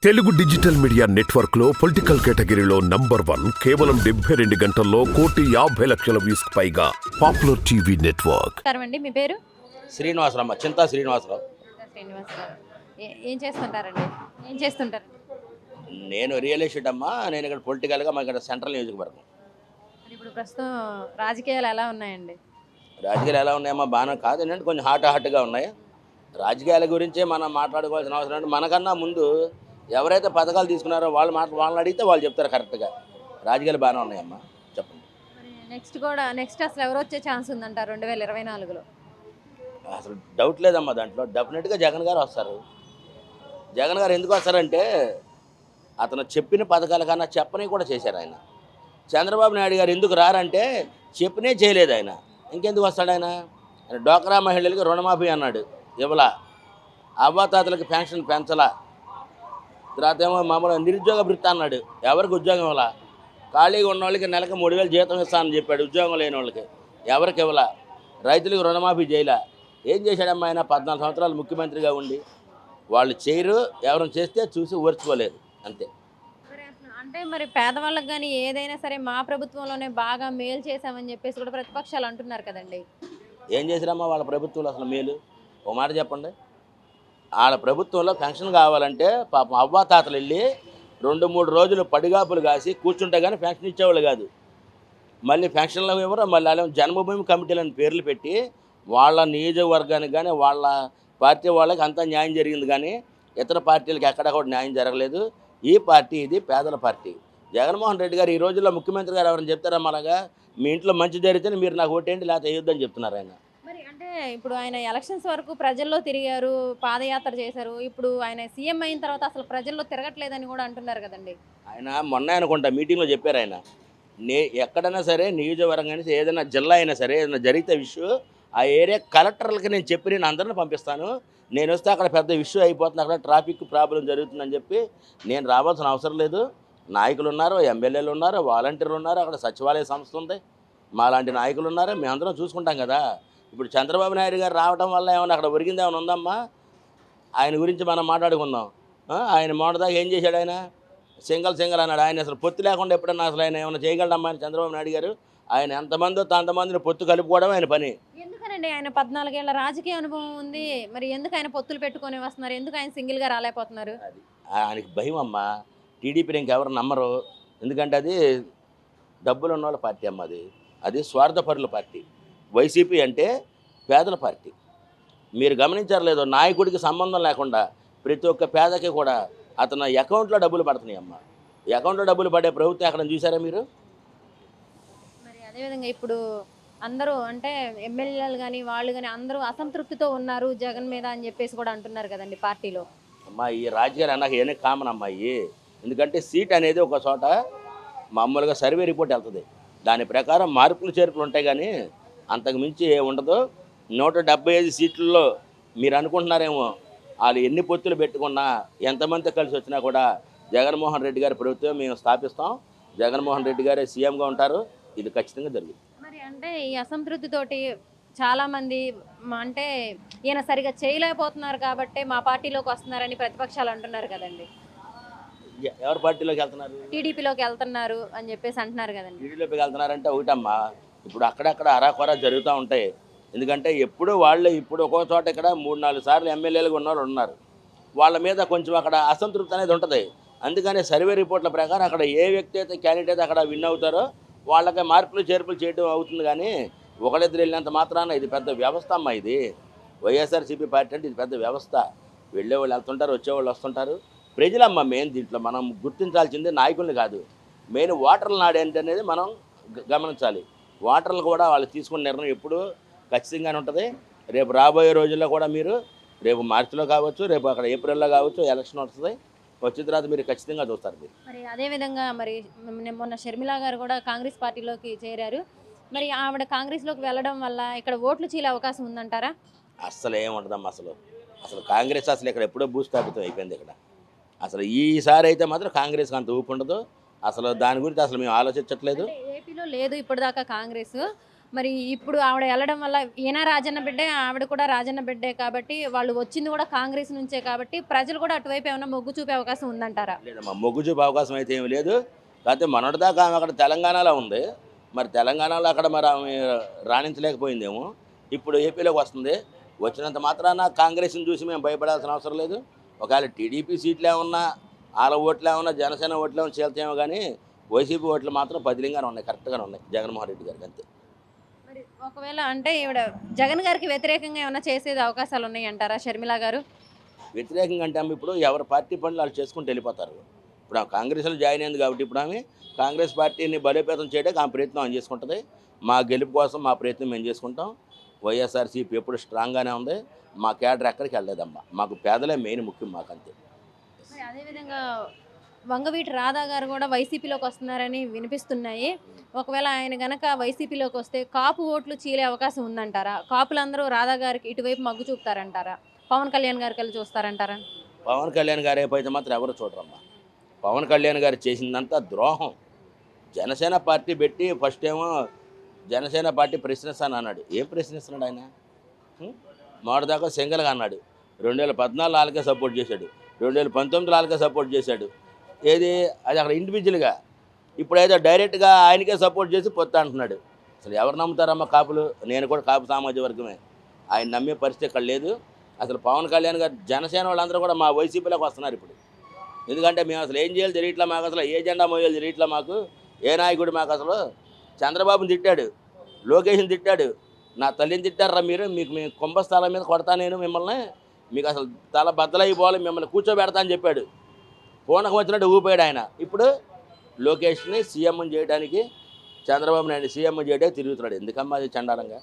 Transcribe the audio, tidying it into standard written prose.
Telugu digital media network లో political కేటగిరీలో number 1 కేవలం 72 గంటల్లో 1,50,00,000 వ్యూస్ పైగా పాపులర్ టీవీ నెట్వర్క్. అండి మీ పేరు? శ్రీనివాసరావు, చింతా శ్రీనివాసరావు. శ్రీనివాసరావు. ఏం చేస్తుంటారండి? ఏం చేస్తుంటారు? నేను రియల్ ఎస్టేట్ అమ్మా. నేను ఇక్కడ పొలిటికల్గా మా ఇక్కడ సెంట్రల్ నియోజకవర్గం. మరి ఇప్పుడు ప్రస్తుతం రాజకీయాలు ఎలా ఉన్నాయండి? రాజకీయాలు ఎలా ఉన్నాయమ్మా? బాగానే కాదు ఏంటంటే కొంచెం హాట్గా ఉన్నాయి. రాజకీయాల గురించే మనం మాట్లాడుకోవాల్సిన అవసరం అంటే మనకన్నా ముందు ఎవరైతే పథకాలు తీసుకున్నారో వాళ్ళని అడిగితే వాళ్ళు చెప్తారు కరెక్ట్గా. రాజకీయాలు బాగానే ఉన్నాయమ్మా. చెప్పండి. మరి నెక్స్ట్ అసలు ఎవరు వచ్చే ఛాన్స్ ఉందంటారు 2024లో? అసలు డౌట్ లేదమ్మా దాంట్లో. డెఫినెట్గా జగన్ గారు వస్తారు. జగన్ గారు ఎందుకు వస్తారంటే అతను చెప్పిన పథకాల కన్నా చెప్పని కూడా చేశారు ఆయన. చంద్రబాబు నాయుడు గారు ఎందుకు రారంటే చెప్పనే చేయలేదు ఆయన. ఇంకెందుకు వస్తాడు ఆయన? డ్వాక్రా మహిళలకి రుణమాఫీ అన్నాడు, ఇవ్వలా. అవ్వాతాతలకు పెన్షన్ పెంచలా. తర్వాత ఏమో మామూలుగా నిరుద్యోగ భృతి అన్నాడు, ఎవరికి ఉద్యోగం ఇవ్వాలా. ఖాళీగా ఉన్న వాళ్ళకి నెలకు 3,000 జీతం ఇస్తానని చెప్పాడు, ఉద్యోగం లేని వాళ్ళకి ఎవరికి ఇవ్వాలా. రైతులకు రుణమాఫీ చేయలే. ఏం చేశాడమ్మా ఆయన? 14 సంవత్సరాలు ముఖ్యమంత్రిగా ఉండి వాళ్ళు చేయరు, ఎవరైనా చేస్తే చూసి ఓర్చుకోలేదు, అంతే. అంటే మరి పేదవాళ్ళకి కానీ ఏదైనా సరే మా ప్రభుత్వంలోనే బాగా మేలు చేశామని చెప్పేసి కూడా ప్రతిపక్షాలు అంటున్నారు కదండి. ఏం చేశారమ్మా వాళ్ళ ప్రభుత్వంలో అసలు మేలు? ఓ మాట చెప్పండి. వాళ్ళ ప్రభుత్వంలో పెన్షన్ కావాలంటే పాపం అవ్వాతాతలు వెళ్ళి 2-3 రోజులు పడిగాపులు కాసి కూర్చుంటే కానీ పెన్షన్ ఇచ్చేవాళ్ళు కాదు. మళ్ళీ పెన్షన్లు ఎవరో మళ్ళీ వాళ్ళేమో జన్మభూమి కమిటీలని పేర్లు పెట్టి వాళ్ళ నియోజకవర్గానికి కానీ వాళ్ళ పార్టీ వాళ్ళకి అంతా న్యాయం జరిగింది, కానీ ఇతర పార్టీలకు ఎక్కడ కూడా న్యాయం జరగలేదు. ఈ పార్టీ ఇది పేదల పార్టీ. జగన్మోహన్ రెడ్డి గారు ఈ రోజుల్లో ముఖ్యమంత్రి గారు ఎవరైనా చెప్తారమ్మా అలాగా? మీ ఇంట్లో మంచి జరిగితే మీరు నాకు ఓటేంటి, లేకపోతే వేయొద్దని చెప్తున్నారు ఆయన. మరి అంటే ఇప్పుడు ఆయన ఎలక్షన్స్ వరకు ప్రజల్లో తిరిగారు, పాదయాత్ర చేశారు. ఇప్పుడు ఆయన సీఎం అయిన తర్వాత అసలు ప్రజల్లో తిరగట్లేదని కూడా అంటున్నారు కదండి. ఆయన మొన్న అనుకుంటా మీటింగ్లో చెప్పారు ఆయన, ఎక్కడైనా సరే నియోజకవర్గం కానీ ఏదైనా జిల్లా అయినా సరే ఏదైనా జరిగితే ఇష్యూ ఆ ఏరియా కలెక్టర్లకి నేను చెప్పి నేను అందరిని పంపిస్తాను, నేను వస్తే అక్కడ పెద్ద ఇష్యూ అయిపోతుంది, అక్కడ ట్రాఫిక్ ప్రాబ్లం జరుగుతుందని చెప్పి నేను రావాల్సిన అవసరం లేదు. నాయకులు ఉన్నారు, ఎమ్మెల్యేలు ఉన్నారు, వాలంటీర్లు ఉన్నారు, అక్కడ సచివాలయ సంస్థ ఉంది, మాలాంటి నాయకులు ఉన్నారు, మేమందరం చూసుకుంటాం కదా. ఇప్పుడు చంద్రబాబు నాయుడు గారు రావడం వల్ల ఏమైనా అక్కడ ఒరిగింది ఏమైనా ఉందమ్మా? ఆయన గురించి మనం మాట్లాడుకుందాం. ఆయన మొదటిదాకా ఏం చేశాడు? ఆయన సింగల్ అన్నాడు. ఆయన అసలు పొత్తు లేకుండా ఎప్పుడన్నా అసలు ఆయన ఏమైనా చేయగలడమ్మా? ఆయన చంద్రబాబు నాయుడు గారు ఆయన ఎంతమందో అంతమందిని పొత్తు కలుపుకోవడం ఆయన పని. ఎందుకనండి? ఆయన 14 ఏళ్ల రాజకీయ అనుభవం ఉంది, మరి ఎందుకు ఆయన పొత్తులు పెట్టుకొని వస్తున్నారు? ఎందుకు ఆయన సింగిల్గా రాలేకపోతున్నారు? అది ఆయనకి భయం అమ్మా. టీడీపీని ఇంకెవరు నమ్మరు, ఎందుకంటే అది డబ్బులు ఉన్న వాళ్ళ పార్టీ అమ్మ. అది స్వార్థపరుల పార్టీ. వైసీపీ అంటే పేదల పార్టీ. మీరు గమనించారు లేదో, నాయకుడికి సంబంధం లేకుండా ప్రతి ఒక్క పేదకి కూడా అతను అకౌంట్లో డబ్బులు పడుతున్నాయి అమ్మ. అకౌంట్లో డబ్బులు పడే ప్రభుత్వం ఎక్కడ చూసారా మీరు? మరి అదేవిధంగా ఇప్పుడు అందరూ అంటే ఎమ్మెల్యేలు కానీ వాళ్ళు కానీ అందరూ అసంతృప్తితో ఉన్నారు జగన్ మీద అని చెప్పేసి కూడా అంటున్నారు కదండి పార్టీలో. అమ్మా ఈ రాజకీయాలు అన్నాక ఏనే కామన్ అమ్మాయి. ఎందుకంటే సీట్ అనేది ఒక చోట మామూలుగా సర్వే రిపోర్ట్ వెళ్తుంది, దాని ప్రకారం మార్పులు చేర్పులు ఉంటాయి, కానీ అంతకు మించి ఉండదు. 175 సీట్లలో మీరు అనుకుంటున్నారేమో వాళ్ళు ఎన్ని పొత్తులు పెట్టుకున్నా ఎంతమంది కలిసి వచ్చినా కూడా జగన్మోహన్ రెడ్డి గారి ప్రభుత్వం మేము స్థాపిస్తాం, జగన్మోహన్ రెడ్డి గారే సీఎంగా ఉంటారు. ఇది ఖచ్చితంగా జరుగుతుంది. మరి అంటే ఈ అసంతృప్తితోటి చాలామంది అంటే ఈయన సరిగా చేయలేకపోతున్నారు కాబట్టి మా పార్టీలోకి వస్తున్నారని ప్రతిపక్షాలు అంటున్నారు కదండి. ఎవరి పార్టీలోకి వెళ్తున్నారు? టీడీపీలోకి వెళ్తున్నారు అని చెప్పేసి అంటున్నారు కదండి. టీడీపీలోకి వెళ్తున్నారంటే ఒకటమ్మా, ఇప్పుడు అక్కడక్కడ అరాకొర జరుగుతూ ఉంటాయి. ఎందుకంటే ఎప్పుడు వాళ్ళు ఇప్పుడు ఒక్కో చోట ఇక్కడ 3-4 సార్లు ఎమ్మెల్యేలుగా ఉన్నవాళ్ళు ఉన్నారు, వాళ్ళ మీద కొంచెం అక్కడ అసంతృప్తి అనేది ఉంటుంది. అందుకని సర్వే రిపోర్ట్ల ప్రకారం అక్కడ ఏ వ్యక్తి అయితే క్యాండిడేట్ అక్కడ విన్ అవుతారో వాళ్ళకి మార్పులు చేర్పులు చేయడం అవుతుంది, కానీ ఒకళ్ళిద్దరు వెళ్ళినంత మాత్రాన ఇది పెద్ద వ్యవస్థ అమ్మా. ఇది వైఎస్ఆర్సీపీ పార్టీ అంటే ఇది పెద్ద వ్యవస్థ. వెళ్ళేవాళ్ళు వెళ్తుంటారు, వచ్చేవాళ్ళు వస్తుంటారు. ప్రజలమ్మ మెయిన్. దీంట్లో మనం గుర్తించాల్సింది నాయకుల్ని కాదు, మెయిన్ ఓటర్ల నాడు ఏంటనేది మనం గమనించాలి. ఓటర్లు కూడా వాళ్ళు తీసుకున్న నిర్ణయం ఎప్పుడు ఖచ్చితంగానే ఉంటుంది. రేపు రాబోయే రోజుల్లో కూడా మీరు రేపు మార్చిలో కావచ్చు, రేపు అక్కడ ఏప్రిల్లో కావచ్చు ఎలక్షన్ వస్తుంది, వచ్చిన తర్వాత మీరు ఖచ్చితంగా చూస్తారు. మరి అదేవిధంగా మరి మొన్న షర్మిల గారు కూడా కాంగ్రెస్ పార్టీలోకి చేరారు. మరి ఆవిడ కాంగ్రెస్లోకి వెళ్ళడం వల్ల ఇక్కడ ఓట్లు చీలే అవకాశం ఉందంటారా? అస్సలు ఏముంటుందమ్మా. అసలు కాంగ్రెస్ అసలు ఇక్కడ ఎప్పుడో భూస్థాపితం అయిపోయింది. ఇక్కడ అసలు ఈసారి అయితే మాత్రం కాంగ్రెస్కి అంత ఊపు ఉండదు. అసలు దాని గురించి అసలు మేము ఆలోచించట్లేదు. ఏపీలో లేదు ఇప్పటిదాకా కాంగ్రెస్. మరి ఇప్పుడు ఆవిడ వెళ్ళడం వల్ల ఈయన రాజన్న బిడ్డే, ఆవిడ కూడా రాజన్న బిడ్డే కాబట్టి వాళ్ళు వచ్చింది కూడా కాంగ్రెస్ నుంచే కాబట్టి ప్రజలు కూడా అటువైపు ఏమైనా మొగ్గు చూపే అవకాశం ఉందంటారా? లేదమ్మా, మొగ్గు చూపే అవకాశం అయితే ఏమి లేదు. కాకపోతే మొన్నటిదాకా ఆమె అక్కడ తెలంగాణలో ఉంది. మరి తెలంగాణలో అక్కడ మరి ఆమె రాణించలేకపోయిందేమో. ఇప్పుడు ఏపీలోకి వస్తుంది. వచ్చినంత మాత్రాన కాంగ్రెస్ని చూసి మేము భయపడాల్సిన అవసరం లేదు. ఒకవేళ టీడీపీ సీట్లు ఏమన్నా, వాళ్ళ ఓట్లు ఏమన్నా, జనసేన ఓట్లు ఏమన్నా చీల్తేమో కానీ వైసీపీ ఓట్లు మాత్రం పదిలింగానే ఉన్నాయి, కరెక్ట్గానే ఉన్నాయి జగన్మోహన్ రెడ్డి గారికి అంతే. మరి ఒకవేళ అంటే ఈవిడ జగన్ గారికి వ్యతిరేకంగా ఏమైనా చేసేది అవకాశాలు ఉన్నాయి అంటారా షర్మిల గారు? వ్యతిరేకంగా అంటే ఆమె ఇప్పుడు ఎవరి పార్టీ పనులు వాళ్ళు చేసుకుంటూ వెళ్ళిపోతారు. ఇప్పుడు ఆమె కాంగ్రెస్లో జాయిన్ అయింది కాబట్టి ఇప్పుడు ఆమె కాంగ్రెస్ పార్టీని బలోపేతం చేయడానికి ఆమె ప్రయత్నం ఆమె చేసుకుంటుంది. మా గెలుపు కోసం మా ప్రయత్నం మేము చేసుకుంటాం. వైఎస్ఆర్సీపీ ఎప్పుడు స్ట్రాంగ్గానే ఉంది. మా క్యాడర్ ఎక్కడికి వెళ్ళలేదమ్మా. మాకు పేదలే మెయిన్ ముఖ్యం మాకంతే. మరి అదేవిధంగా వంగవీటి రాధా గారు కూడా వైసీపీలోకి వస్తున్నారని వినిపిస్తున్నాయి. ఒకవేళ ఆయన గనక వైసీపీలోకి వస్తే కాపు ఓట్లు చీలే అవకాశం ఉందంటారా? కాపులందరూ రాధా గారికి ఇటువైపు మగ్గు చూపుతారంటారా? పవన్ కళ్యాణ్ గారికి వెళ్ళి చూస్తారంటారా? పవన్ కళ్యాణ్ గారు అయితే మాత్రం ఎవరు చూడరమ్మా. పవన్ కళ్యాణ్ గారు చేసిందంతా ద్రోహం. జనసేన పార్టీ పెట్టి ఫస్ట్ ఏమో జనసేన పార్టీ ప్రశ్నిస్తాను అన్నాడు. ఏం ప్రశ్నిస్తున్నాడు ఆయన? మొదటిదాకా సింగల్గా అన్నాడు. 2014 వాళ్ళకే సపోర్ట్ చేశాడు, 2019 వాళ్ళకే సపోర్ట్ చేశాడు. ఏది అది అక్కడ ఇండివిజువల్గా. ఇప్పుడైతే డైరెక్ట్గా ఆయనకే సపోర్ట్ చేసి పొత్తు అంటున్నాడు. అసలు ఎవరు నమ్ముతారమ్మా కాపులు? నేను కూడా కాపు సామాజిక వర్గమే. ఆయన నమ్మే పరిస్థితి ఇక్కడ లేదు. అసలు పవన్ కళ్యాణ్ గారు జనసేన వాళ్ళందరూ కూడా మా వైసీపీలోకి వస్తున్నారు ఇప్పుడు. ఎందుకంటే మేము అసలు ఏం చేయాలి తెలియట్లా, మాకు అసలు ఏ జెండా మోయాలి తెలియట్లా, మాకు ఏ నాయకుడు మాకు అసలు. చంద్రబాబుని తిట్టాడు, లోకేష్ని తిట్టాడు, నా తల్లిని తిట్టారా మీరు, మీకు మీ కుంభస్థానం మీద కొడతా నేను మిమ్మల్ని, మీకు అసలు తల బద్దలైపోవాలి, మిమ్మల్ని కూర్చోబెడతా అని చెప్పాడు. పూనకం వచ్చినట్టు ఊపాడు ఆయన. ఇప్పుడు లోకేష్ని సీఎం చేయడానికి, చంద్రబాబు నాయుడు సీఎం చేయడానికి తిరుగుతున్నాడు. ఎందుకమ్మా అది చండాలంగా?